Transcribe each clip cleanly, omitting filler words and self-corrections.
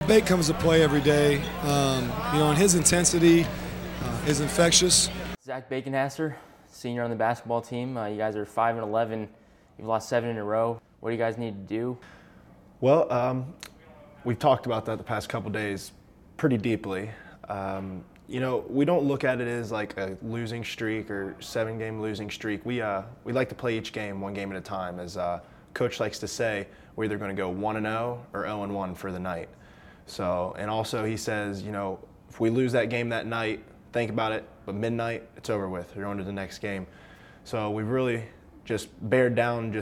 Bake comes to play every day, and his intensity is infectious. Zach Bakenhaster, senior on the basketball team. You guys are 5-11. You've lost 7 in a row. What do you guys need to do? Well, we've talked about that the past couple days pretty deeply. We don't look at it as like a losing streak or 7-game losing streak. We like to play each game one game at a time. As Coach likes to say, we're either going to go 1-0 or 0-1 for the night. So, and also he says, if we lose that game that night, think about it, but midnight, it's over with. You're on to the next game. So we've really just bared down,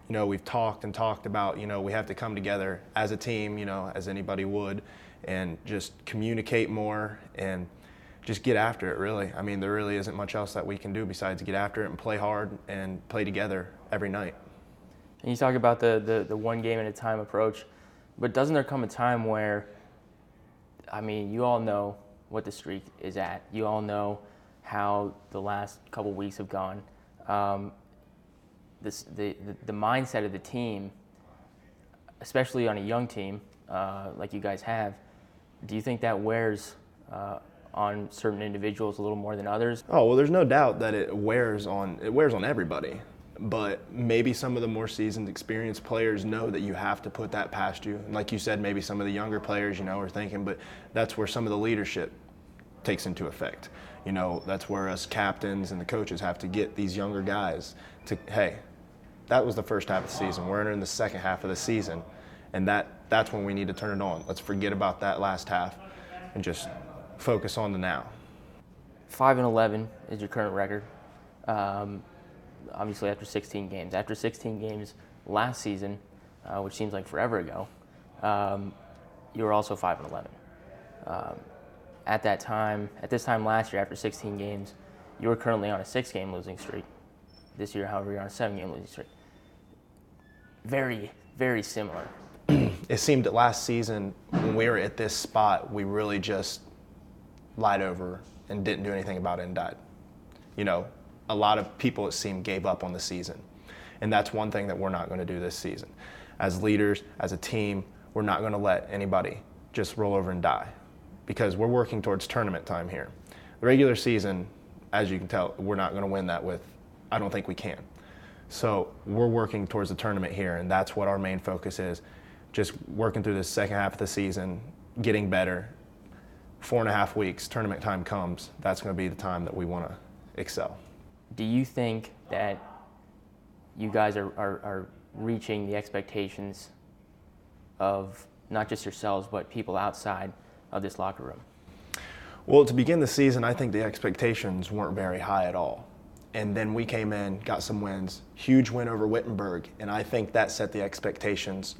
we've talked about, we have to come together as a team, as anybody would, and just communicate more and just get after it, really. I mean, there really isn't much else that we can do besides get after it and play hard and play together every night. And you talk about the one game at a time approach, but doesn't there come a time where, you all know what the streak is at. You all know how the last couple weeks have gone. The mindset of the team, especially on a young team like you guys have, do you think that wears on certain individuals a little more than others? Oh, well, there's no doubt that it wears on everybody. But maybe some of the more seasoned, experienced players know that you have to put that past you. And like you said, maybe some of the younger players, are thinking, but that's where some of the leadership takes into effect. That's where us captains and the coaches have to get these younger guys to, hey, that was the first half of the season. We're entering the second half of the season, and that's when we need to turn it on. Let's forget about that last half and just focus on the now. 5-11 is your current record. Obviously after 16 games. After 16 games last season, which seems like forever ago, you were also 5-11. At this time last year, after 16 games, you were currently on a 6-game losing streak. This year, however, you're on a 7-game losing streak. Very, very similar. It seemed that last season, when we were at this spot, we really just lied over and didn't do anything about it and died. A lot of people, it seemed, gave up on the season. And that's one thing that we're not going to do this season. As leaders, as a team, we're not going to let anybody just roll over and die, because we're working towards tournament time here. The regular season, as you can tell, we're not going to win that with, I don't think we can. So we're working towards the tournament here, and that's what our main focus is. Just working through this second half of the season, getting better. 4.5 weeks, tournament time comes, that's going to be the time that we want to excel. Do you think that you guys are reaching the expectations of not just yourselves, but people outside of this locker room? Well, to begin the season, I think the expectations weren't very high at all. And then we came in, got some wins, huge win over Wittenberg, and I think that set the expectations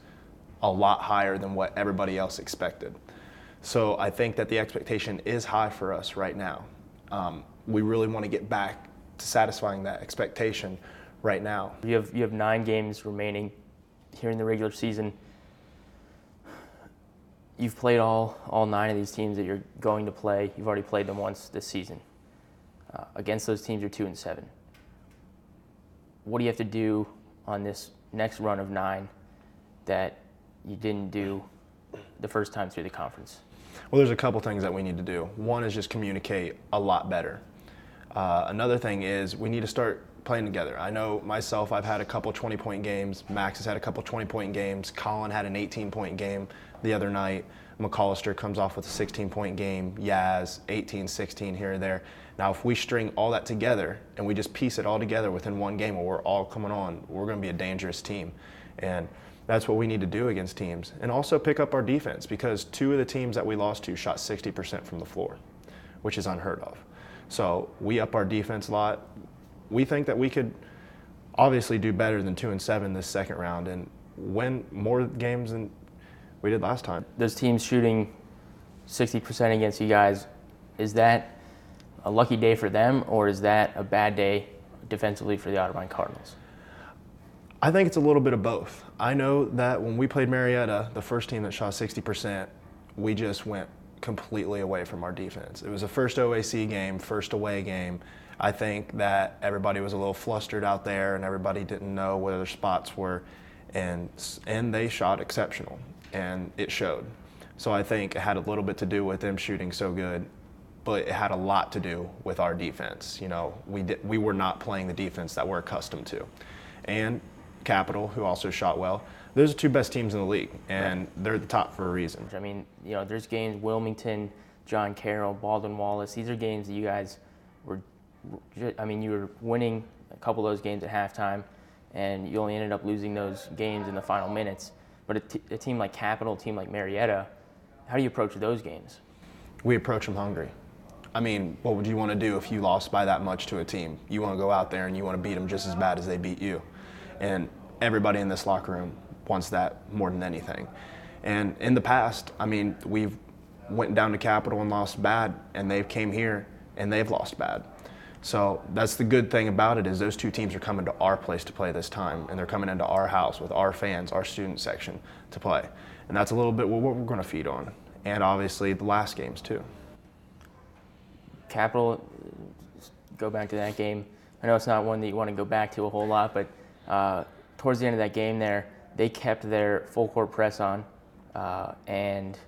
a lot higher than what everybody else expected. So I think that the expectation is high for us right now. We really want to get back to satisfying that expectation right now. You have 9 games remaining here in the regular season. You've played all 9 of these teams that you're going to play. You've already played them once this season. Against those teams, you're 2-7. What do you have to do on this next run of 9 that you didn't do the first time through the conference? Well, there's a couple things that we need to do. One is just communicate a lot better. Another thing is we need to start playing together. I know myself, I've had a couple 20-point games. Max has had a couple 20-point games. Colin had an 18-point game the other night. McAllister comes off with a 16-point game. Yaz, 18, 16 here and there. Now, if we string all that together and we just piece it all together within one game where we're all coming on, we're going to be a dangerous team. And that's what we need to do against teams. And also pick up our defense, because 2 of the teams that we lost to shot 60% from the floor, which is unheard of. So we up our defense a lot. We think that we could obviously do better than 2-7 this second round and win more games than we did last time. Those teams shooting 60% against you guys, is that a lucky day for them, or is that a bad day defensively for the Otterbein Cardinals? I think it's a little bit of both. I know that when we played Marietta, the first team that shot 60%, we just went completely away from our defense. It was the first OAC game, first away game. I think that everybody was a little flustered out there and everybody didn't know where their spots were, and they shot exceptional, and it showed. So I think it had a little bit to do with them shooting so good, but it had a lot to do with our defense. We were not playing the defense that we're accustomed to. And Capital, who also shot well, those are two best teams in the league, and they're at the top for a reason. I mean, there's games, Wilmington, John Carroll, Baldwin Wallace, these are games that you guys were, you were winning a couple of those games at halftime, and you only ended up losing those games in the final minutes. But a team like Capital, a team like Marietta, how do you approach those games? We approach them hungry. What would you want to do if you lost by that much to a team? You want to go out there and you want to beat them just as bad as they beat you. And everybody in this locker room wants that more than anything. And in the past, we've went down to Capital and lost bad, and they've came here and they've lost bad. So that's the good thing about it, is those two teams are coming to our place to play this time, and they're coming into our house with our fans, our student section to play. And that's a little bit what we're going to feed on. And obviously the last games too. Capital, go back to that game. I know it's not one that you want to go back to a whole lot, but towards the end of that game there, they kept their full court press on, and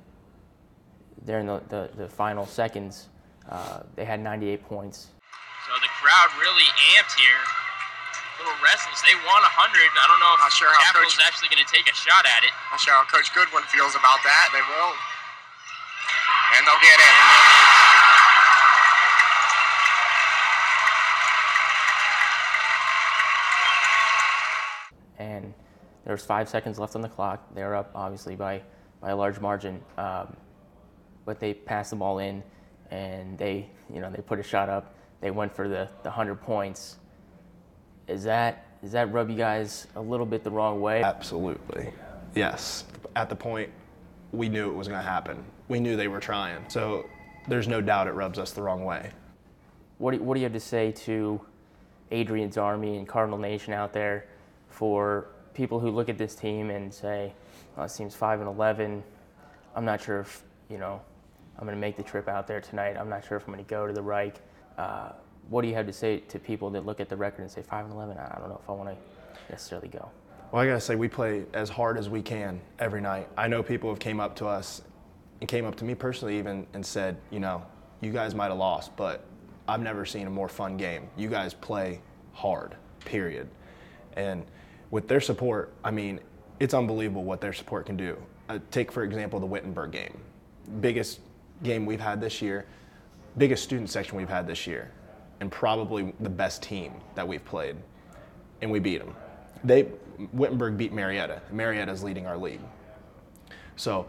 during the final seconds, they had 98 points. So the crowd really amped here. A little restless. They won 100. I don't know if Capital's actually going to take a shot at it. Not sure how Coach Goodwin feels about that. They will. And they'll get it. And there was 5 seconds left on the clock. They were up, obviously, by a large margin. But they passed the ball in, and they put a shot up. They went for the 100 points. Does that rub you guys a little bit the wrong way? Absolutely. Yes. At the point, we knew it was going to happen. We knew they were trying. So there's no doubt it rubs us the wrong way. What do you have to say to Adrian's Army and Cardinal Nation out there, for people who look at this team and say, oh, this team's 5-11. I'm not sure if, I'm going to make the trip out there tonight. I'm not sure if I'm going to go to the Reich. What do you have to say to people that look at the record and say 5-11? I don't know if I want to necessarily go. Well, I got to say, we play as hard as we can every night. I know people have came up to us and came up to me personally even and said, you guys might have lost, but I've never seen a more fun game. You guys play hard, period. And with their support, it's unbelievable what their support can do. Take, for example, the Wittenberg game. Biggest game we've had this year, biggest student section we've had this year, and probably the best team that we've played. And we beat them. Wittenberg beat Marietta. Marietta's leading our league. So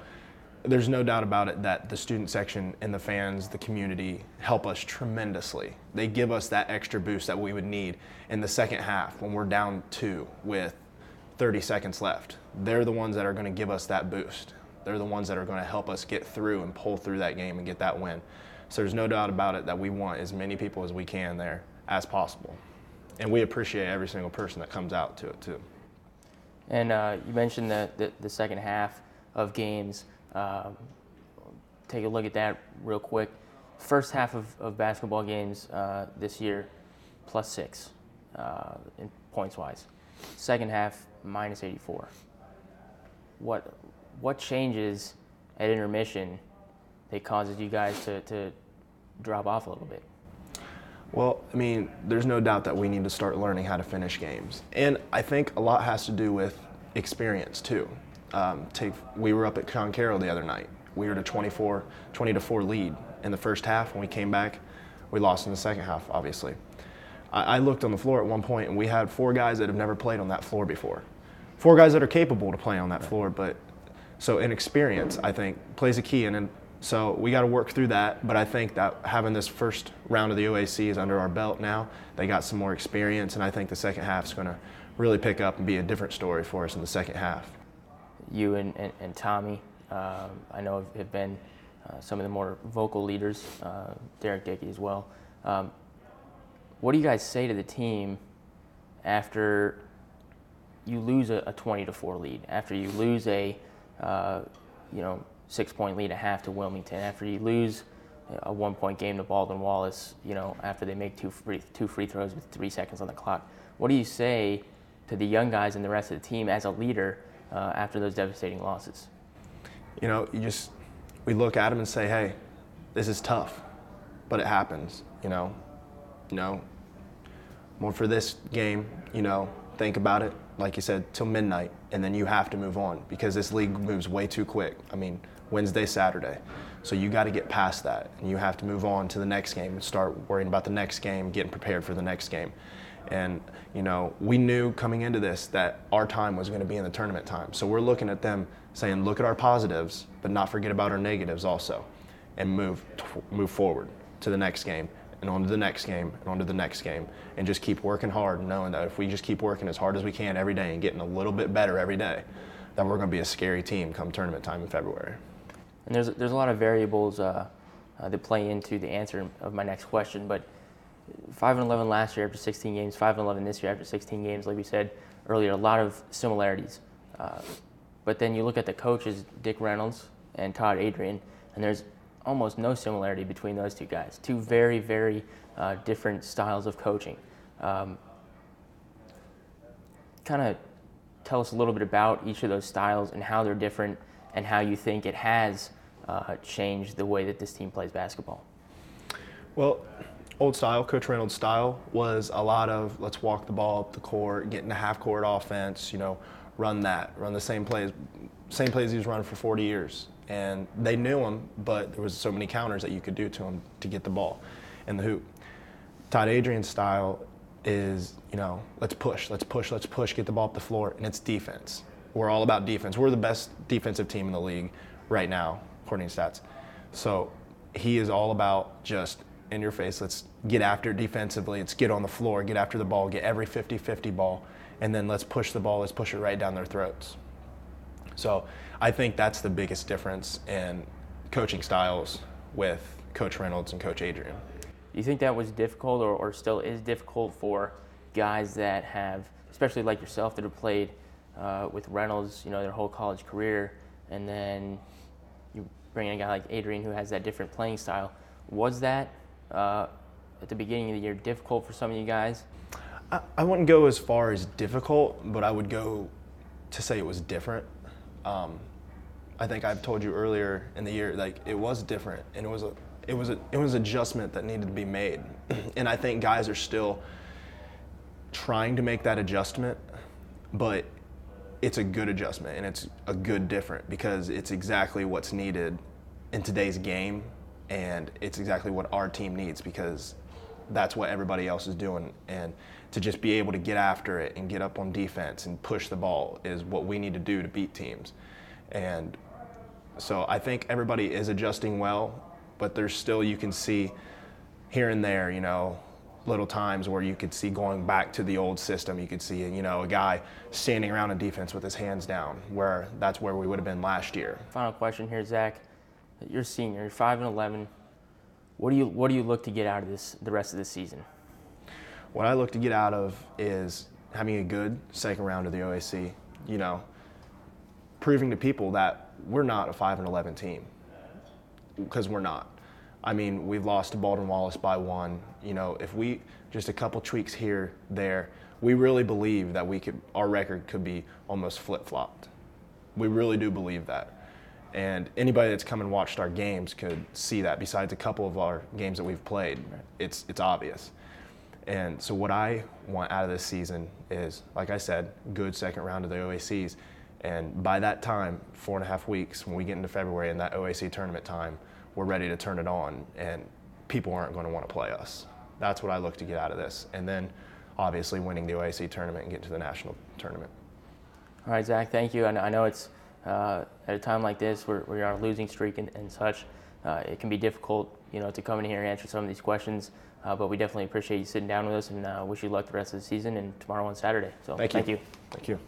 there's no doubt about it that the student section and the fans, the community, help us tremendously. They give us that extra boost that we would need in the second half when we're down 2 with 30 seconds left. They're the ones that are going to give us that boost. They're the ones that are going to help us get through and pull through that game and get that win. So there's no doubt about it that we want as many people as we can there as possible. And we appreciate every single person that comes out to it too. And you mentioned the second half of games. Take a look at that real quick. First half of basketball games this year, +6 in points-wise. Second half, -84. What changes at intermission that causes you guys to drop off a little bit? Well, there's no doubt that we need to start learning how to finish games. And I think a lot has to do with experience too. We were up at John Carroll the other night. We were at a 20-4 lead in the first half. When we came back, we lost in the second half, obviously. I looked on the floor at one point, and we had 4 guys that have never played on that floor before. 4 guys that are capable to play on that floor, so inexperience, I think, plays a key. And so we got to work through that. But I think that having this first round of the OAC is under our belt now, they got some more experience, and I think the second half is going to really pick up and be a different story for us in the second half. You and Tommy, I know have been some of the more vocal leaders, Derek Dickey as well. What do you guys say to the team after you lose a 20-4 lead, after you lose a 6-point lead at half to Wilmington, after you lose a 1-point game to Baldwin Wallace, after they make two free throws with 3 seconds on the clock? What do you say to the young guys and the rest of the team as a leader after those devastating losses? You we look at them and say, hey, this is tough, but it happens, More for this game, think about it, like you said, till midnight, and then you have to move on because this league moves way too quick. I mean, Wednesday, Saturday. So you got to get past that, and you have to move on to the next game and start worrying about the next game, getting prepared for the next game. And, we knew coming into this that our time was going to be in the tournament time. So we're looking at them saying, look at our positives, but not forget about our negatives also, and move forward to the next game, and on to the next game, and on to the next game, and just keep working hard, knowing that if we just keep working as hard as we can every day and getting a little bit better every day, then we're going to be a scary team come tournament time in February. And there's a lot of variables that play into the answer of my next question, but 5-11 last year after 16 games, 5-11 this year after 16 games, like we said earlier, a lot of similarities. But then you look at the coaches, Dick Reynolds and Todd Adrian, and there's almost no similarity between those two guys. Two very, very different styles of coaching. Kind of tell us a little bit about each of those styles and how they're different and how you think it has changed the way that this team plays basketball. Well, old style, Coach Reynolds' style was a lot of let's walk the ball up the court, get into half-court offense, run the same plays he was running for 40 years. And they knew him, but there was so many counters that you could do to him to get the ball in the hoop. Todd Adrian's style is, let's push, get the ball up the floor, and it's defense. We're all about defense. We're the best defensive team in the league right now, according to stats. So he is all about just in your face, let's get after it defensively, let's get on the floor, get after the ball, get every 50-50 ball, and then let's push the ball, let's push it right down their throats. So I think that's the biggest difference in coaching styles with Coach Reynolds and Coach Adrian. Do you think that was difficult or still is difficult for guys that have, especially like yourself, that have played with Reynolds, their whole college career, and then you bring in a guy like Adrian who has that different playing style? Was that, at the beginning of the year, difficult for some of you guys? I wouldn't go as far as difficult, but I would go to say it was different. I think I've told you earlier in the year, like it was different, and it was adjustment that needed to be made, and I think guys are still trying to make that adjustment, but it's a good adjustment and it's a good different because it's exactly what's needed in today's game, and it's exactly what our team needs because that's what everybody else is doing, and to just be able to get after it and get up on defense and push the ball is what we need to do to beat teams. And so I think everybody is adjusting well, but there's still, you can see here and there, little times where you could see going back to the old system. You could see, a guy standing around in defense with his hands down, where that's where we would have been last year. Final question here, Zach. You're a senior, you're 5-11. What do you look to get out of the rest of this season? What I look to get out of is having a good second round of the OAC, proving to people that we're not a 5-11 team, because we're not. I mean, we've lost to Baldwin Wallace by 1. If we just a couple tweaks here, there, we really believe that our record could be almost flip-flopped. We really do believe that. And anybody that's come and watched our games could see that. Besides a couple of our games that we've played, it's obvious. And so what I want out of this season is, like I said, good second round of the OACs. And by that time, 4.5 weeks, when we get into February and that OAC tournament time, we're ready to turn it on, and people aren't going to want to play us. That's what I look to get out of this. And then, obviously, winning the OAC tournament and getting to the national tournament. All right, Zach, thank you. I know it's at a time like this where you're on a losing streak and such. It can be difficult, to come in here and answer some of these questions. But we definitely appreciate you sitting down with us, and wish you luck the rest of the season and tomorrow on Saturday. So thank you. Thank you.